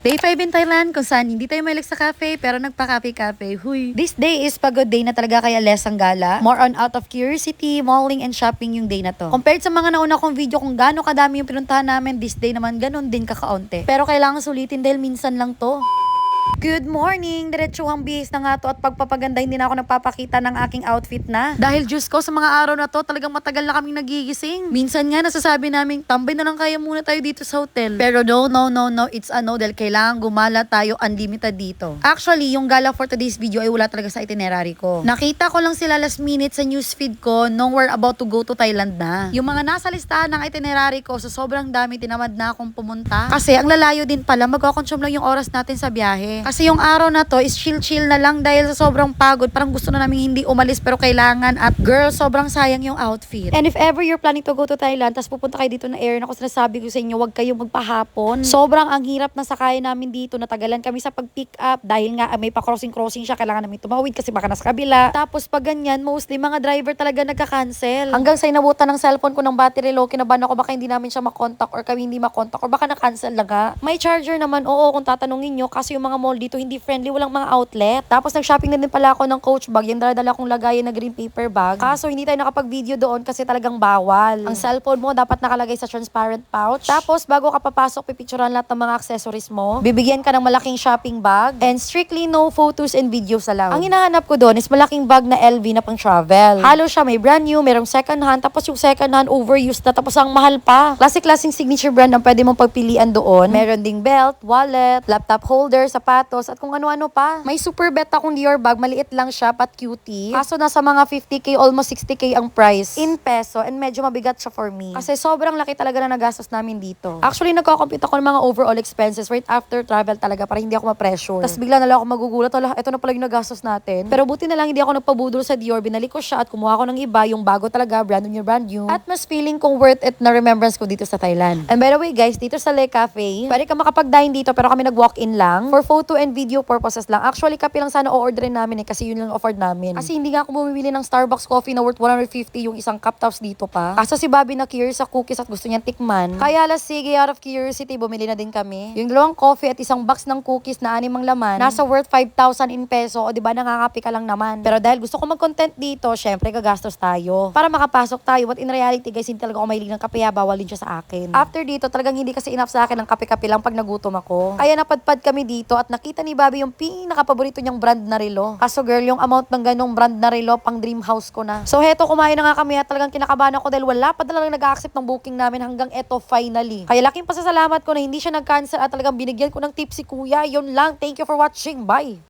Day 5 in Thailand kung saan hindi tayo mahilig sa cafe pero nagpa-cafe-cafe. Huy. This day is pagod day na talaga kaya less ang gala. More on out of curiosity, malling and shopping yung day na to. Compared sa mga nauna kong video kung gaano kadami yung pinuntahan namin, this day naman ganun din kakaunti. Pero kailangan sulitin dahil minsan lang to. Good morning! Diretsuhang bihis na nga to at pagpapaganda hindi na ako nagpapakita ng aking outfit na. Dahil Diyos ko sa mga araw na to talagang matagal na kaming nagigising. Minsan nga nasasabi namin tambay na lang kaya muna tayo dito sa hotel. Pero no, it's a no dahil kailangan gumala tayo unlimited dito. Actually, yung gala for today's video ay wala talaga sa itinerary ko. Nakita ko lang sila last minute sa newsfeed ko nung we're about to go to Thailand na. Yung mga nasa listahan ng itinerary ko sa sobrang dami tinamad na akong pumunta. Kasi ang lalayo din pala magkakonsume lang yung oras natin sa biyahe. Kasi yung araw na to is chill na lang dahil sa sobrang pagod. Parang gusto na namin hindi umalis pero kailangan at girl, sobrang sayang yung outfit. And if ever you're planning to go to Thailand tapos pupunta kayo dito na air, ako sinasabi ko sa inyo, wag kayong magpahapon. Sobrang ang hirap na sakay namin dito. Natagalan kami sa pag-pick up dahil nga may pa-crossing siya. Kailangan namin tumawid kasi baka nasa kabila. Tapos pag ganyan, mostly mga driver talaga nagka-cancel. Hanggang sa inabutan ng cellphone ko ng battery low, kinabahan ako baka hindi namin siya makontak or kami hindi makontak or baka na-cancel na nga. May charger naman, oo, kung tatanungin nyo kasi yung mga mall dito hindi friendly, walang mga outlet. Tapos nag-shopping na din pala ako ng Coach bag, yung dala-dala kong lagayan na green paper bag. Kaso hindi tayo nakapag-video doon kasi talagang bawal. Ang cellphone mo dapat nakalagay sa transparent pouch. Tapos bago ka papasok, pipicturean lahat ng mga accessories mo. Bibigyan ka ng malaking shopping bag and strictly no photos and videos allowed. Ang hinahanap ko doon is malaking bag na LV na pang travel. Halo siya, may brand new, merong second hand, tapos yung second hand overused na, tapos ang mahal pa. Classic-classing signature brand ang pwede mong pagpilian doon. Meron ding belt, wallet, laptop holder, sapatos, at kung ano-ano pa. May super bet akong Dior bag, maliit lang siya, pat cutie. Kaso nasa mga 50k, almost 60k ang price in peso and medyo mabigat siya for me. Kasi sobrang laki talaga na nagastos namin dito. Actually, nagko-compute ako ng mga overall expenses right after travel talaga para hindi ako ma-pressure. Tapos bigla na lang ako magugulat, wala, ito na pala yung nagastos natin. Pero buti na lang hindi ako nagpabudol sa Dior, binalik ko siya at kumuha ko ng iba, yung bago talaga, brand new. At mas feeling kong worth it na remembrance ko dito sa Thailand. And by the way guys, dito sa Le Cafe, pwede ka makapag-dine dito pero kami nag-walk-in lang for photo and video purposes lang. Actually, kape lang sana o-orderin namin kasi yun lang offered namin. Kasi hindi nga ako bumibili ng Starbucks coffee na worth 150 yung isang cup, tapos dito pa. Kaso si Bobby na curious sa cookies at gusto niyang tikman. Kaya sige, out of curiosity, bumili na din kami. Yung dalawang coffee at isang box ng cookies na 6 ang laman, nasa worth 5,000 in peso, o diba nakakapi ka lang naman. Pero dahil gusto ko mag-content dito, syempre gagastos tayo. Para makapasok tayo, but in reality guys, hindi talaga ako mahilig ng kape, bawal din siya sa akin. After dito, talagang hindi kasi enough sa akin ng kape-kape lang pag nagutom ako. Kaya napadpad kami dito at nakita ni Bobby yung pinakapaborito niyang brand na relo. Kaso girl, yung amount ng ganong brand na relo, pang dream house ko na. So heto, kumain na nga kami at talagang kinakabahan ako dahil wala pa talagang nag-accept ng booking namin hanggang eto finally. Kaya laking pasasalamat ko na hindi siya nag-cancel at talagang binigyan ko ng tip si kuya. Yun lang. Thank you for watching. Bye!